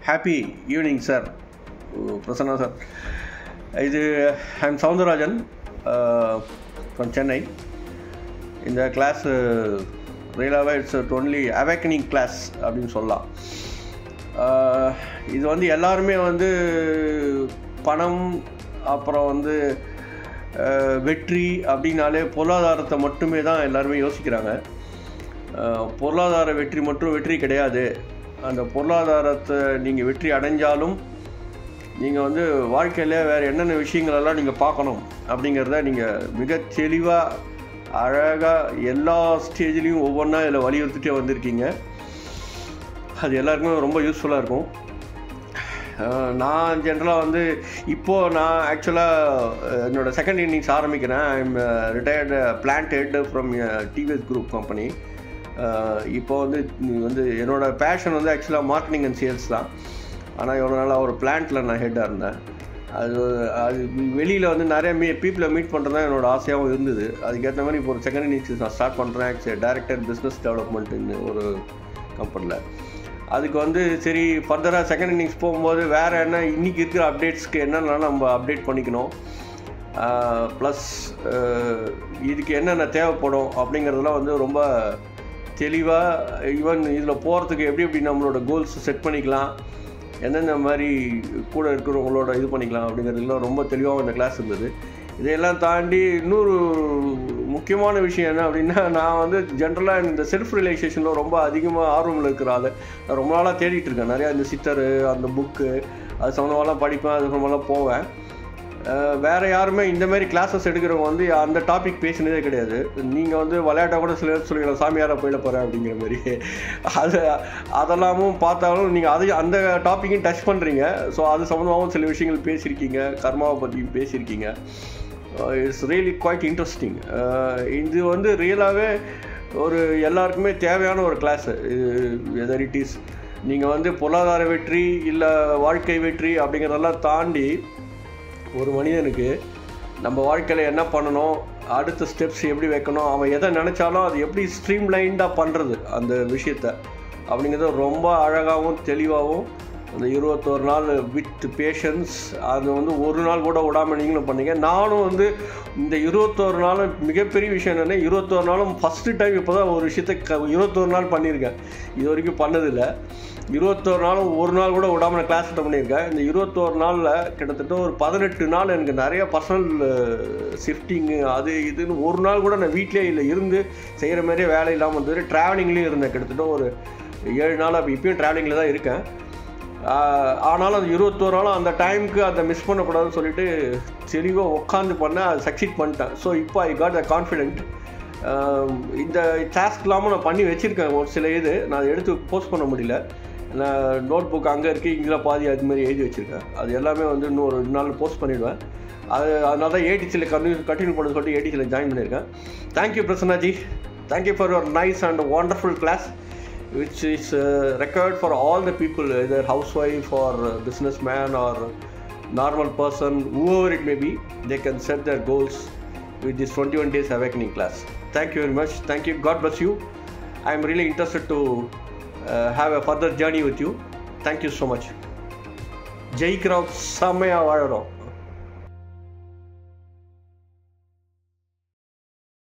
Happy evening, sir. Prasanna, sir. I'm Soundarajan from Chennai. In the class, it's only awakening class அப்படின்னு சொல்லலாம். இது வந்து எல்லாருமே வந்து பணம் அப்புறம் வந்து வெற்றி அப்படின்னாலே பொருளாதாரத்தை மட்டுமே தான் எல்லாருமே யோசிக்கிறாங்க. பொருளாதார வெற்றி மட்டும் வெற்றி கிடையாது. அந்த பொருளாதாரத்தை நீங்கள் வெற்றி அடைஞ்சாலும் நீங்கள் வந்து வாழ்க்கையில் வேறு என்னென்ன விஷயங்களெல்லாம் நீங்கள் பார்க்கணும் அப்படிங்கிறத நீங்கள் மிக தெளிவாக அழகாக எல்லா ஸ்டேஜ்லேயும் ஒவ்வொன்றா இதில் வலியுறுத்திட்டே வந்திருக்கீங்க. அது எல்லாருக்குமே ரொம்ப யூஸ்ஃபுல்லாக இருக்கும். நான் ஜென்ரலாக வந்து இப்போது நான் ஆக்சுவலாக என்னோடய செகண்ட் இன்னிங்ஸ் ஆரம்பிக்கிறேன். I'm retired plant head from TVS group company. இப்போ வந்து என்னோடய பேஷன் வந்து ஆக்சுவலாக மார்க்கெட்டிங் அண்ட் சேல்ஸ் தான். ஆனால் எவ்வளோ நாளாக ஒரு பிளான்ட்டில் நான் ஹெட்டாக இருந்தேன். அது வெளியில் வந்து நிறைய பீப்புளை மீட் பண்ணுறது தான் என்னோடய ஆசையாகவும் இருந்தது. அதுக்கேற்ற மாதிரி இப்போ ஒரு செகண்ட் இன்னிங்ஸ் நான் ஸ்டார்ட் பண்ணுறேன். டைரக்டர் பிஸ்னஸ் டெவலப்மெண்ட்டுன்னு ஒரு கம்பெனியில். அதுக்கு வந்து சரி ஃபர்தராக செகண்ட் இன்னிங்ஸ் போகும்போது வேறு என்ன இன்றைக்கி இருக்கிற அப்டேட்ஸ்க்கு என்னென்னா நம்ம அப்டேட் பண்ணிக்கணும், ப்ளஸ் இதுக்கு என்னென்ன தேவைப்படும் அப்படிங்கிறதுலாம் வந்து ரொம்ப தெளிவாக ஈவன் இதில் போகிறதுக்கு எப்படி நம்மளோட கோல்ஸ் செட் பண்ணிக்கலாம், எந்தெந்த மாதிரி கூட இருக்கிறவங்களோட இது பண்ணிக்கலாம் அப்படிங்கிறதுலாம் ரொம்ப தெளிவாக இந்த கிளாஸ் இருந்தது. இதையெல்லாம் தாண்டி இன்னொரு முக்கியமான விஷயம் என்ன அப்படின்னா, நான் வந்து ஜென்ரலாக இந்த செல்ஃப் ரியலைசேஷனில் ரொம்ப அதிகமாக ஆர்வமில் இருக்கிற ஆள். நான் ரொம்ப நாளாக தேடிட்டு இருக்கேன். நிறையா இந்த சித்தரு அந்த புக்கு அது சம்மந்தமாலாம் படிப்பேன், அது சம்மந்தமாலாம் போவேன். வேறு யாருமே இந்தமாரி கிளாஸஸ் எடுக்கிறவங்க வந்து அந்த டாபிக் பேசினதே கிடையாது. நீங்கள் வந்து விளையாட்டாக கூட சில சொல்லிக்கலாம், சாமியாராக போயிட போகிறேன் அப்படிங்கிற மாதிரி. அதெல்லாமும் பார்த்தாலும் நீங்கள் அந்த டாப்பிக்கையும் டச் பண்ணுறீங்க. ஸோ அது சம்மந்தமாகவும் சில விஷயங்கள் பேசியிருக்கீங்க, கர்மாவை பற்றியும் பேசியிருக்கீங்க. It's really quite interesting. இது வந்து ரியலாகவே ஒரு எல்லாருக்குமே தேவையான ஒரு கிளாஸு. வெதர் இட் இஸ் நீங்கள் வந்து பொருளாதார வெற்றி இல்லை வாழ்க்கை வெற்றி அப்படிங்கிறதெல்லாம் தாண்டி ஒரு மனிதனுக்கு நம்ம வாழ்க்கையில் என்ன பண்ணணும், அடுத்த ஸ்டெப்ஸ் எப்படி வைக்கணும், அவன் எதை நினச்சாலும் அது எப்படி ஸ்ட்ரீம்லைன்டாக பண்ணுறது அந்த விஷயத்த அப்படிங்கிறத ரொம்ப அழகாகவும் தெளிவாகவும் அந்த 21 நாள் வித் பேஷன்ஸ் அது வந்து ஒரு நாள் கூட விடாமல் நீங்களும் பண்ணீங்க. நானும் வந்து இந்த 21 நாளும் மிகப்பெரிய விஷயம் என்னென்னா, 21 நாளும் ஃபஸ்ட்டு டைம் இப்போ தான் ஒரு விஷயத்த 21 நாள் பண்ணியிருக்கேன். இது வரைக்கும் பண்ணதில்லை. 21 நாளும் ஒரு நாள் கூட விடாமல் நான் கிளாஸ் அட்டன் பண்ணியிருக்கேன். இந்த 21 நாளில் கிட்டத்தட்ட ஒரு 18 நாள் எனக்கு நிறைய பர்சனல் ஷிஃப்டிங்கு அது இதுன்னு ஒரு நாள் கூட நான் வீட்டிலே இல்லை இருந்து செய்கிற மாதிரியே வேலை இல்லாமல் இருந்தது. ட்ராவலிங்லேயும் இருந்தேன். கிட்டத்தட்ட ஒரு 7 நாள் அப்போ இப்போயும் ட்ராவலிங்கில் தான் இருக்கேன். ஆனாலும் அந்த 21 நாளும் அந்த டைமுக்கு அதை மிஸ் பண்ணக்கூடாதுன்னு சொல்லிட்டு தெளிவாக உட்காந்து பண்ணேன். அது சக்சீட் பண்ணிட்டேன். ஸோ இப்போ ஐ காட் த கான்ஃபிடென்ட். இந்த டாஸ்க் இல்லாமல் நான் பண்ணி வச்சுருக்கேன். ஒரு சில இது நான் எடுத்து போஸ்ட் பண்ண முடியல. நான் நோட் புக் அங்கே இருக்குது, இங்கே பாதி அதுமாதிரி எழுதி வச்சுருக்கேன். அது எல்லாமே வந்து இன்னும் ஒரு 2 நாள் போஸ்ட் பண்ணிவிடுவேன். அதனால தான் ஏடிசியில் கண்டினியூ பண்ண சொல்லிட்டு ஏடிசியில் ஜாயின் பண்ணியிருக்கேன். Thank you Prasannaji. Thank you for your nice and wonderful class which is required for all the people, either housewife or businessman or normal person, whoever it may be, they can set their goals with this 21 days awakening class. Thank you very much. Thank you. God bless you. I am really interested to have a further journey with you. Thank you so much. Jai Krav Samaya Vaalaram.